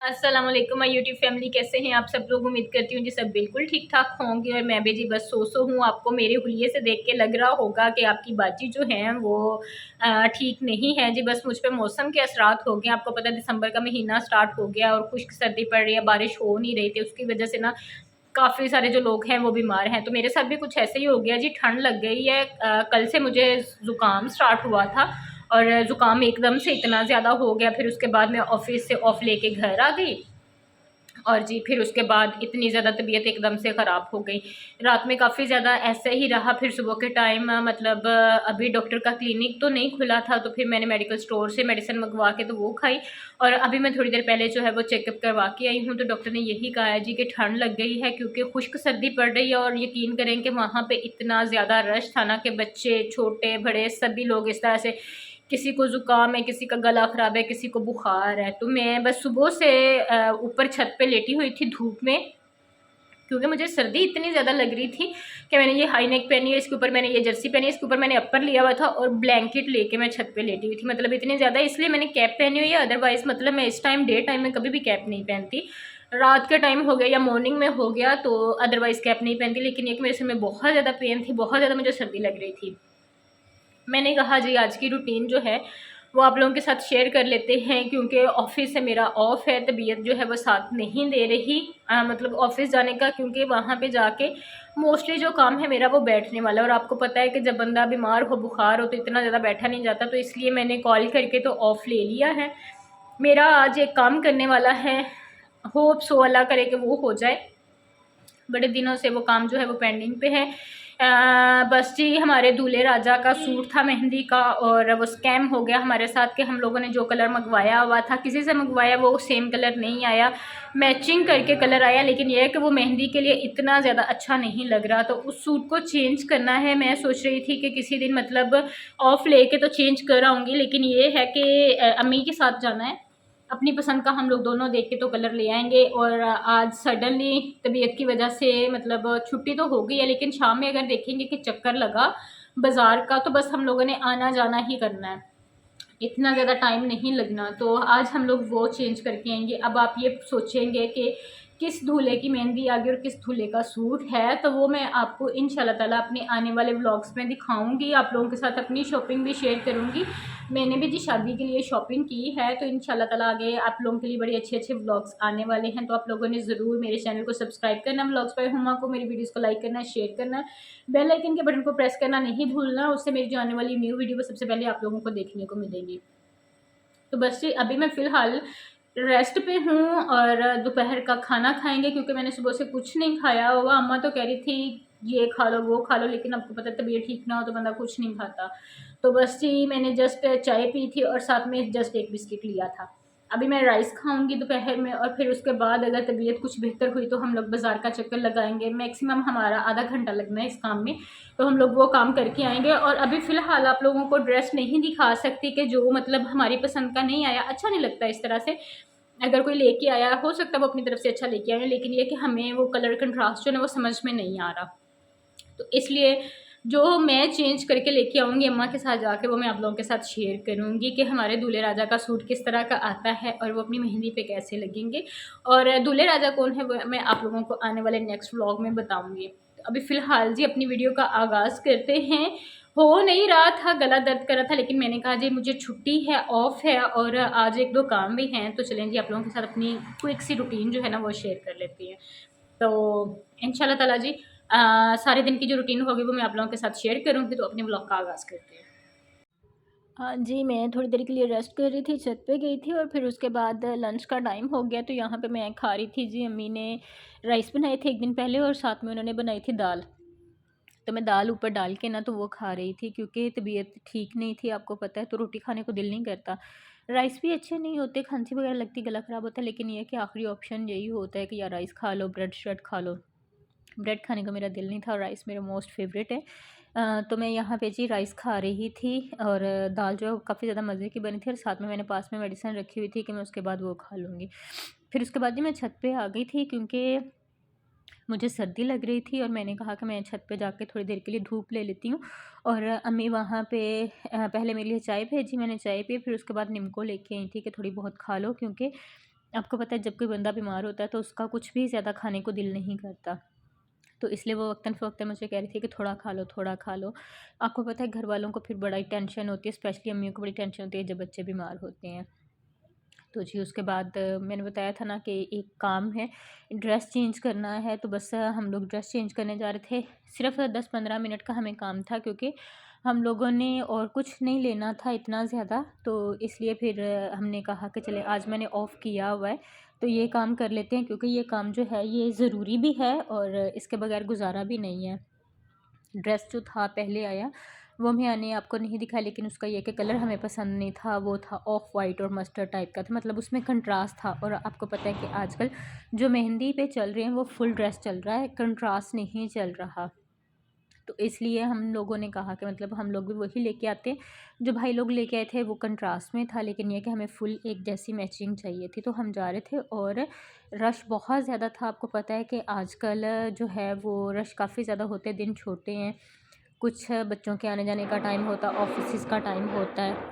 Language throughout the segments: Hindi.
अस्सलाम वालेकुम माय यूट्यूब फैमिली, कैसे हैं आप सब लोग। उम्मीद करती हूँ जी सब बिल्कुल ठीक ठाक होंगे और मैं भी जी बस सो हूँ। आपको मेरे हुलिये से देख के लग रहा होगा कि आपकी बाजी जो हैं वो ठीक नहीं है जी। बस मुझ पे मौसम के असरात हो गए। आपको पता है दिसंबर का महीना स्टार्ट हो गया और खुश्क सर्दी पड़ रही है, बारिश हो नहीं रही थी, उसकी वजह से ना काफ़ी सारे जो लोग हैं वो बीमार हैं। तो मेरे साथ भी कुछ ऐसे ही हो गया जी, ठंड लग गई है। कल से मुझे ज़ुकाम स्टार्ट हुआ था और ज़ुकाम एकदम से इतना ज़्यादा हो गया। फिर उसके बाद मैं ऑफिस से ऑफ लेके घर आ गई और जी फिर उसके बाद इतनी ज़्यादा तबीयत एकदम से ख़राब हो गई। रात में काफ़ी ज़्यादा ऐसे ही रहा। फिर सुबह के टाइम मतलब अभी डॉक्टर का क्लिनिक तो नहीं खुला था, तो फिर मैंने मेडिकल स्टोर से मेडिसिन मंगवा के तो वो खाई और अभी मैं थोड़ी देर पहले जो है वो चेकअप करवा के आई हूँ। तो डॉक्टर ने यही कहा है जी कि ठंड लग गई है क्योंकि खुश्क सर्दी पड़ रही है और यकीन करें कि वहाँ पे इतना ज़्यादा रश था ना कि बच्चे, छोटे बड़े सभी लोग इस तरह से, किसी को ज़ुकाम है, किसी का गला ख़राब है, किसी को बुखार है। तो मैं बस सुबह से ऊपर छत पे लेटी हुई थी धूप में, क्योंकि मुझे सर्दी इतनी ज़्यादा लग रही थी कि मैंने ये हाई नेक पहनी है, इसके ऊपर मैंने ये जर्सी पहनी है, इसके ऊपर मैंने अपर लिया हुआ था और ब्लैंकेट लेके मैं छत पे लेटी हुई थी। मतलब इतनी ज़्यादा, इसलिए मैंने कैप पहनी हुई है। अदरवाइज़ मतलब मैं इस टाइम डे टाइम में कभी भी कैप नहीं पहनती। रात के टाइम हो गया या मॉर्निंग में हो गया तो अदरवाइज़ कैप नहीं पहनती। लेकिन एक मेरे सिर में बहुत ज़्यादा पेन थी, बहुत ज़्यादा मुझे सर्दी लग रही थी। मैंने कहा जी आज की रूटीन जो है वो आप लोगों के साथ शेयर कर लेते हैं, क्योंकि ऑफिस से मेरा ऑफ है, तबीयत जो है वो साथ नहीं दे रही मतलब ऑफिस जाने का, क्योंकि वहाँ पे जाके मोस्टली जो काम है मेरा वो बैठने वाला है और आपको पता है कि जब बंदा बीमार हो, बुखार हो तो इतना ज़्यादा बैठा नहीं जाता। तो इसलिए मैंने कॉल करके तो ऑफ़ ले लिया है। मेरा आज एक काम करने वाला है, होप सो अल्लाह करे कि वो हो जाए। बड़े दिनों से वो काम जो है वो पेंडिंग पे है। बस जी हमारे दूल्हे राजा का सूट था मेहंदी का और वो स्कैम हो गया हमारे साथ कि हम लोगों ने जो कलर मंगवाया हुआ था, किसी से मंगवाया, वो सेम कलर नहीं आया, मैचिंग करके कलर आया। लेकिन यह है कि वो मेहंदी के लिए इतना ज़्यादा अच्छा नहीं लग रहा, तो उस सूट को चेंज करना है। मैं सोच रही थी कि किसी दिन मतलब ऑफ लेके तो चेंज कर आऊँगी, लेकिन ये है कि अम्मी के साथ जाना है, अपनी पसंद का हम लोग दोनों देख के तो कलर ले आएंगे। और आज सडनली तबीयत की वजह से मतलब छुट्टी तो हो गई है, लेकिन शाम में अगर देखेंगे कि चक्कर लगा बाज़ार का तो बस हम लोगों ने आना जाना ही करना है, इतना ज़्यादा टाइम नहीं लगना। तो आज हम लोग वो चेंज करके आएंगे। अब आप ये सोचेंगे कि किस दूल्हे की मेहंदी आ गई और किस दूल्हे का सूट है, तो वो मैं आपको इंशाल्लाह ताला अपने आने वाले व्लॉग्स में दिखाऊंगी। आप लोगों के साथ अपनी शॉपिंग भी शेयर करूंगी। मैंने भी जी शादी के लिए शॉपिंग की है, तो इंशाल्लाह ताला आगे आप लोगों के लिए बड़े अच्छे अच्छे व्लॉग्स आने वाले हैं। तो आप लोगों ने ज़रूर मेरे चैनल को सब्सक्राइब करना, व्लॉग्स बाय हुमा को, मेरी वीडियोज़ को लाइक करना, शेयर करना, बेल आइकन के बटन को प्रेस करना नहीं भूलना। उससे मेरी जो आने वाली न्यू वीडियो सबसे पहले आप लोगों को देखने को मिलेगी। तो बस जी अभी मैं फ़िलहाल रेस्ट पे हूँ और दोपहर का खाना खाएँगे, क्योंकि मैंने सुबह से कुछ नहीं खाया हुआ। अम्मा तो कह रही थी ये खा लो, वो खा लो, लेकिन आपको पता है तबीयत ठीक ना हो तो बंदा कुछ नहीं खाता। तो बस जी मैंने जस्ट चाय पी थी और साथ में जस्ट एक बिस्किट लिया था। अभी मैं राइस खाऊँगी दोपहर में और फिर उसके बाद अगर तबीयत कुछ बेहतर हुई तो हम लोग बाज़ार का चक्कर लगाएँगे। मैक्सिमम हमारा आधा घंटा लगना है इस काम में, तो हम लोग वो काम करके आएँगे। और अभी फ़िलहाल आप लोगों को ड्रेस नहीं दिखा सकती कि जो मतलब हमारी पसंद का नहीं आया, अच्छा नहीं लगता इस तरह से। अगर कोई लेके आया, हो सकता है वो अपनी तरफ से अच्छा लेके आए, लेकिन ये कि हमें वो कलर कंट्रास्ट जो है ना वो समझ में नहीं आ रहा। तो इसलिए जो मैं चेंज करके लेके आऊँगी अम्मा के साथ जाके, वो मैं आप लोगों के साथ शेयर करूँगी कि हमारे दूल्हे राजा का सूट किस तरह का आता है और वो अपनी मेहंदी पे कैसे लगेंगे और दूल्हे राजा कौन है वो मैं आप लोगों को आने वाले नेक्स्ट व्लॉग में बताऊँगी। तो अभी फ़िलहाल जी अपनी वीडियो का आगाज़ करते हैं। हो नहीं रहा था, गला दर्द कर रहा था, लेकिन मैंने कहा जी मुझे छुट्टी है, ऑफ है और आज एक दो काम भी हैं, तो चलें जी आप लोगों के साथ अपनी क्विक सी रूटीन जो है ना वो शेयर कर लेती हैं। तो इंशाल्लाह ताला जी सारे दिन की जो रूटीन होगी वो मैं आप लोगों के साथ शेयर करूँगी। तो अपने व्लॉग का आगाज़ करते हैं। हाँ जी, मैं थोड़ी देर के लिए रेस्ट कर रही थी, छत पे गई थी और फिर उसके बाद लंच का टाइम हो गया, तो यहाँ पे मैं खा रही थी जी। अम्मी ने राइस बनाए थे एक दिन पहले और साथ में उन्होंने बनाई थी दाल, तो मैं दाल ऊपर डाल के ना तो वो खा रही थी, क्योंकि तबीयत ठीक नहीं थी आपको पता है, तो रोटी खाने को दिल नहीं करता। राइस भी अच्छे नहीं होते, खांसी वगैरह लगती, गला ख़राब होता है, लेकिन ये है कि आखिरी ऑप्शन यही होता है कि या राइस खा लो, ब्रेड श्रेड खा लो। ब्रेड खाने का मेरा दिल नहीं था और राइस मेरा मोस्ट फेवरेट है। तो मैं यहाँ पे जी राइस खा रही थी और दाल जो है काफ़ी ज़्यादा मज़े की बनी थी और साथ में मैंने पास में मेडिसिन रखी हुई थी कि मैं उसके बाद वो खा लूँगी। फिर उसके बाद जी मैं छत पे आ गई थी, क्योंकि मुझे सर्दी लग रही थी और मैंने कहा कि मैं छत पे जाके थोड़ी देर के लिए धूप ले लेती हूँ। और अम्मी वहाँ पे पहले मेरे लिए चाय भेजी, मैंने चाय पी, फिर उसके बाद निम्को लेके आई थी कि थोड़ी बहुत खा लो, क्योंकि आपको पता है जब कोई बंदा बीमार होता है तो उसका कुछ भी ज़्यादा खाने को दिल नहीं करता, तो इसलिए वो वक्तन-फ़वक्तन मुझे कह रही थी कि थोड़ा खा लो, थोड़ा खा लो। आपको पता है घर वालों को फिर बड़ा ही टेंशन होती है, स्पेशली अम्मियों को बड़ी टेंशन होती है जब बच्चे बीमार होते हैं। तो जी उसके बाद मैंने बताया था ना कि एक काम है, ड्रेस चेंज करना है, तो बस हम लोग ड्रेस चेंज करने जा रहे थे। सिर्फ़ 10-15 मिनट का हमें काम था, क्योंकि हम लोगों ने और कुछ नहीं लेना था इतना ज़्यादा, तो इसलिए फिर हमने कहा कि चले आज मैंने ऑफ़ किया हुआ है तो ये काम कर लेते हैं, क्योंकि ये काम जो है ये ज़रूरी भी है और इसके बगैर गुजारा भी नहीं है। ड्रेस जो था पहले आया वो मैंने आपको नहीं दिखाया, लेकिन उसका ये कि कलर हमें पसंद नहीं था, वो था ऑफ वाइट और मस्टर्ड टाइप का था, मतलब उसमें कंट्रास्ट था। और आपको पता है कि आजकल जो मेहंदी पे चल रहे हैं वो फुल ड्रेस चल रहा है, कंट्रास्ट नहीं चल रहा। तो इसलिए हम लोगों ने कहा कि मतलब हम लोग भी वही लेके आते। जो भाई लोग लेके आए थे वो कंट्रास्ट में था, लेकिन ये कि हमें फुल एक जैसी मैचिंग चाहिए थी, तो हम जा रहे थे। और रश बहुत ज़्यादा था। आपको पता है कि आजकल जो है वो रश काफ़ी ज़्यादा होते हैं, दिन छोटे हैं, कुछ बच्चों के आने जाने का टाइम होता है, ऑफिस का टाइम होता है,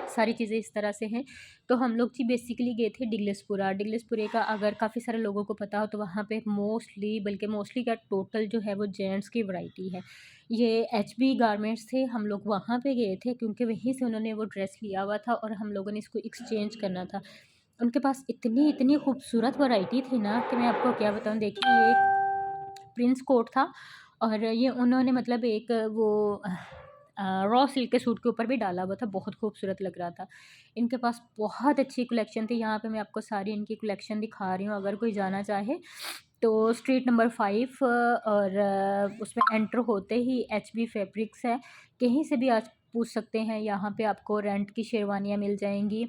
सारी चीज़ें इस तरह से हैं। तो हम लोग जी बेसिकली गए थे डिगलिसपुरा। डिगलिसपुरे का अगर काफ़ी सारे लोगों को पता हो तो वहाँ पे मोस्टली क्या टोटल जो है वो जेंट्स की वैरायटी है। ये एचबी गारमेंट्स थे, हम लोग वहाँ पे गए थे क्योंकि वहीं से उन्होंने वो ड्रेस लिया हुआ था और हम लोगों ने इसको एक्सचेंज करना था। उनके पास इतनी इतनी खूबसूरत वैरायटी थी ना कि मैं आपको क्या बताऊँ। देखिए ये एक प्रिंस कोट था और ये उन्होंने मतलब एक वो रॉ सिल्क के सूट के ऊपर भी डाला हुआ था, बहुत खूबसूरत लग रहा था। इनके पास बहुत अच्छी कलेक्शन थी। यहाँ पे मैं आपको सारी इनकी कलेक्शन दिखा रही हूँ, अगर कोई जाना चाहे तो स्ट्रीट नंबर 5 और उसमें एंटर होते ही एचबी फैब्रिक्स है। कहीं से भी आज पूछ सकते हैं, यहाँ पे आपको रेंट की शेरवानियाँ मिल जाएंगी।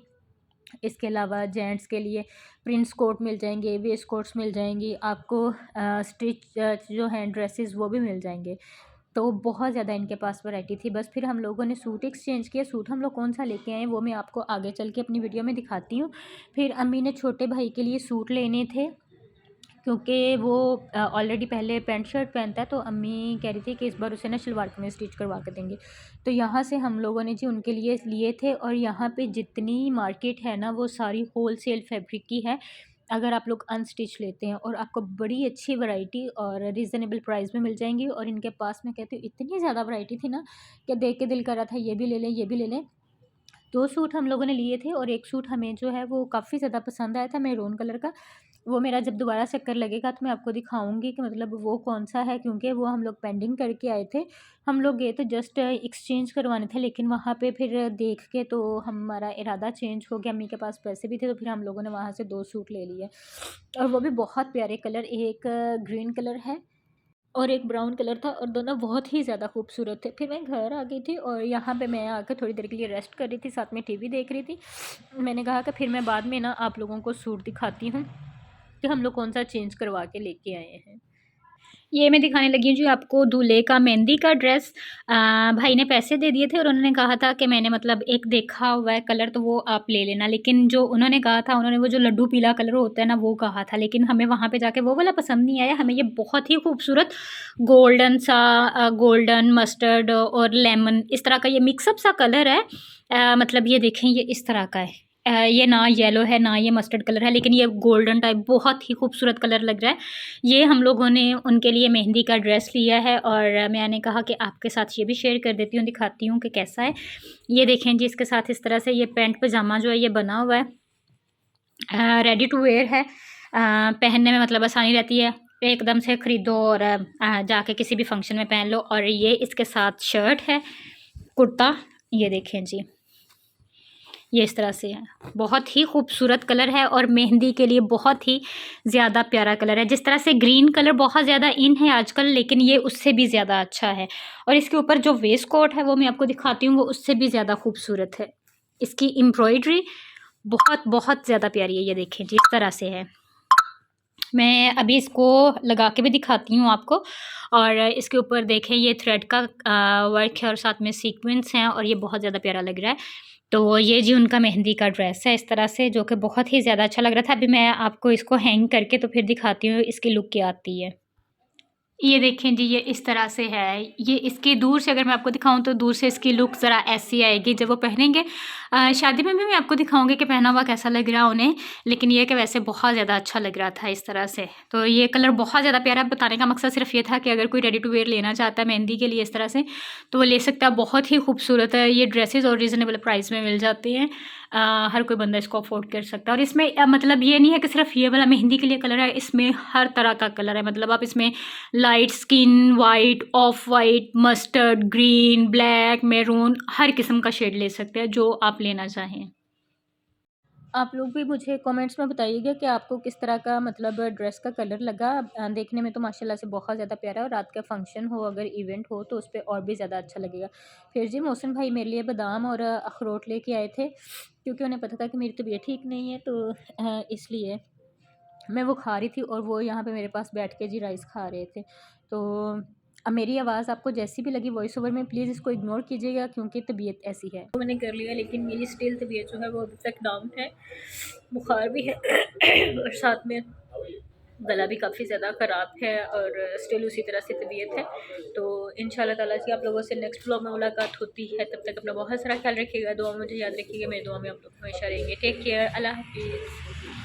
इसके अलावा जेंट्स के लिए प्रिंस कोट मिल जाएंगे, वेस्ट कोट्स मिल जाएंगी, आपको स्टिच जो हैं ड्रेसेस वो भी मिल जाएंगे। तो बहुत ज़्यादा इनके पास वैरायटी थी। बस फिर हम लोगों ने सूट एक्सचेंज किया। सूट हम लोग कौन सा लेके आए वो मैं आपको आगे चल के अपनी वीडियो में दिखाती हूँ। फिर अम्मी ने छोटे भाई के लिए सूट लेने थे, क्योंकि वो ऑलरेडी पहले पैंट शर्ट पहनता है, तो अम्मी कह रही थी कि इस बार उसे ना शलवार कमीज स्टिच करवा के देंगे। तो यहाँ से हम लोगों ने जी उनके लिए लिए थे। और यहाँ पे जितनी मार्केट है ना वो सारी होल सेल फैब्रिक की है। अगर आप लोग अनस्टिच लेते हैं और आपको बड़ी अच्छी वैरायटी और रीज़नेबल प्राइस में मिल जाएंगी। और इनके पास मैं कहती हूँ इतनी ज़्यादा वैरायटी थी ना कि देख के दिल कर रहा था ये भी ले लें, ये भी ले लें। 2 सूट हम लोगों ने लिए थे और एक सूट हमें जो है वो काफ़ी ज़्यादा पसंद आया था, मैरून कलर का। वो मेरा जब दोबारा चक्कर लगेगा तो मैं आपको दिखाऊँगी कि मतलब वो कौन-सा है, क्योंकि वो हम लोग पेंडिंग करके आए थे। हम लोग गए तो जस्ट एक्सचेंज करवाने थे, लेकिन वहाँ पे फिर देख के तो हमारा इरादा चेंज हो गया। अम्मी के पास पैसे भी थे, तो फिर हम लोगों ने वहाँ से 2 सूट ले लिए और वो भी बहुत प्यारे कलर। एक ग्रीन कलर है और एक ब्राउन कलर था और दोनों बहुत ही ज़्यादा खूबसूरत थे। फिर मैं घर आ गई थी और यहाँ पे मैं आकर थोड़ी देर के लिए रेस्ट कर रही थी, साथ में टीवी देख रही थी। मैंने कहा कि फिर मैं बाद में ना आप लोगों को सूट दिखाती हूँ कि हम लोग कौन सा चेंज करवा के लेके आए हैं। ये मैं दिखाने लगी हूँ जी आपको दूल्हे का मेहंदी का ड्रेस। भाई ने पैसे दे दिए थे और उन्होंने कहा था कि मैंने मतलब एक देखा हुआ है कलर तो वो आप ले लेना, लेकिन जो उन्होंने कहा था, उन्होंने वो जो लड्डू पीला कलर होता है ना वो कहा था, लेकिन हमें वहाँ पे जाके वो वाला पसंद नहीं आया। हमें ये बहुत ही खूबसूरत गोल्डन सा गोल्डन मस्टर्ड और लेमन इस तरह का ये मिक्सअप सा कलर है। मतलब ये देखें ये इस तरह का है। ये ना येलो है ना ये मस्टर्ड कलर है, लेकिन ये गोल्डन टाइप बहुत ही खूबसूरत कलर लग रहा है। ये हम लोगों ने उनके लिए मेहंदी का ड्रेस लिया है और मैंने कहा कि आपके साथ ये भी शेयर कर देती हूँ, दिखाती हूँ कि कैसा है। ये देखें जी इसके साथ इस तरह से ये पैंट पजामा जो है ये बना हुआ है, रेडी टू वेयर है। पहनने में मतलब आसानी रहती है, एकदम से ख़रीदो और जाके किसी भी फंक्शन में पहन लो। और ये इसके साथ शर्ट है, कुर्ता, ये देखें जी ये इस तरह से है। बहुत ही खूबसूरत कलर है और मेहंदी के लिए बहुत ही ज़्यादा प्यारा कलर है। जिस तरह से ग्रीन कलर बहुत ज़्यादा इन है आजकल, लेकिन ये उससे भी ज़्यादा अच्छा है। और इसके ऊपर जो वेस्ट कोट है वो मैं आपको दिखाती हूँ, वो उससे भी ज़्यादा खूबसूरत है। इसकी एम्ब्रॉयडरी बहुत बहुत ज़्यादा प्यारी है। ये देखें जी इस तरह से है। मैं अभी इसको लगा के भी दिखाती हूँ आपको। और इसके ऊपर देखें ये थ्रेड का वर्क है और साथ में सीक्वेंस हैं और ये बहुत ज़्यादा प्यारा लग रहा है। तो ये जी उनका मेहंदी का ड्रेस है इस तरह से, जो कि बहुत ही ज़्यादा अच्छा लग रहा था। अभी मैं आपको इसको हैंग करके तो फिर दिखाती हूँ इसकी लुक क्या आती है। ये देखें जी, ये इस तरह से है। ये इसकी दूर से अगर मैं आपको दिखाऊँ तो दूर से इसकी लुक ज़रा ऐसी आएगी जब वो पहनेंगे। शादी में भी मैं आपको दिखाऊँगी कि पहना हुआ कैसा लग रहा है उन्हें, लेकिन ये है कि वैसे बहुत ज़्यादा अच्छा लग रहा था इस तरह से। तो ये कलर बहुत ज़्यादा प्यारा है, बताने का मकसद सिर्फ़ ये था कि अगर कोई रेडी टू वियर लेना चाहता है मेहंदी के लिए इस तरह से, तो वो ले सकता है। बहुत ही खूबसूरत है, ये ड्रेसेज़ और रीज़नेबल प्राइस में मिल जाती हैं। हर कोई बंदा इसको अफ़ोर्ड कर सकता है और इसमें मतलब ये नहीं है कि सिर्फ़ ये वाला मेहंदी के लिए कलर है, इसमें हर तरह का कलर है। मतलब आप इसमें light skin white, off white, mustard, green, black, maroon हर किस्म का शेड ले सकते हैं जो आप लेना चाहें। आप लोग भी मुझे कमेंट्स में बताइएगा कि आपको किस तरह का मतलब ड्रेस का कलर लगा। देखने में तो माशाल्लाह से बहुत ज़्यादा प्यारा है और रात का फंक्शन हो, अगर इवेंट हो तो उस पर और भी ज़्यादा अच्छा लगेगा। फिर जी मोहसिन भाई मेरे लिए बादाम और अखरोट लेके आए थे, क्योंकि उन्हें पता था कि मेरी तबीयत ठीक नहीं है, तो इसलिए मैं वो खा रही थी और वो यहाँ पे मेरे पास बैठ के जी राइस खा रहे थे। तो अब मेरी आवाज़ आपको जैसी भी लगी वॉइस ओवर में, प्लीज़ इसको इग्नोर कीजिएगा क्योंकि तबीयत ऐसी है। तो मैंने कर लिया, लेकिन मेरी स्टिल तबीयत जो है वो अभी तक डाउन है, बुखार भी है और साथ में गला भी काफ़ी ज़्यादा ख़राब है और स्टिल उसी तरह से तबीयत है। तो इंशाल्लाह ताला से आप लोगों से नेक्स्ट व्लॉग में मुलाकात होती है। तब तक अपना बहुत सारा ख्याल रखिएगा, दुआ में मुझे याद रखिएगा, मेरी दुआ में आप लोग हमेशा रहेंगे। टेक केयर, अल्लाह हाफ़िज़।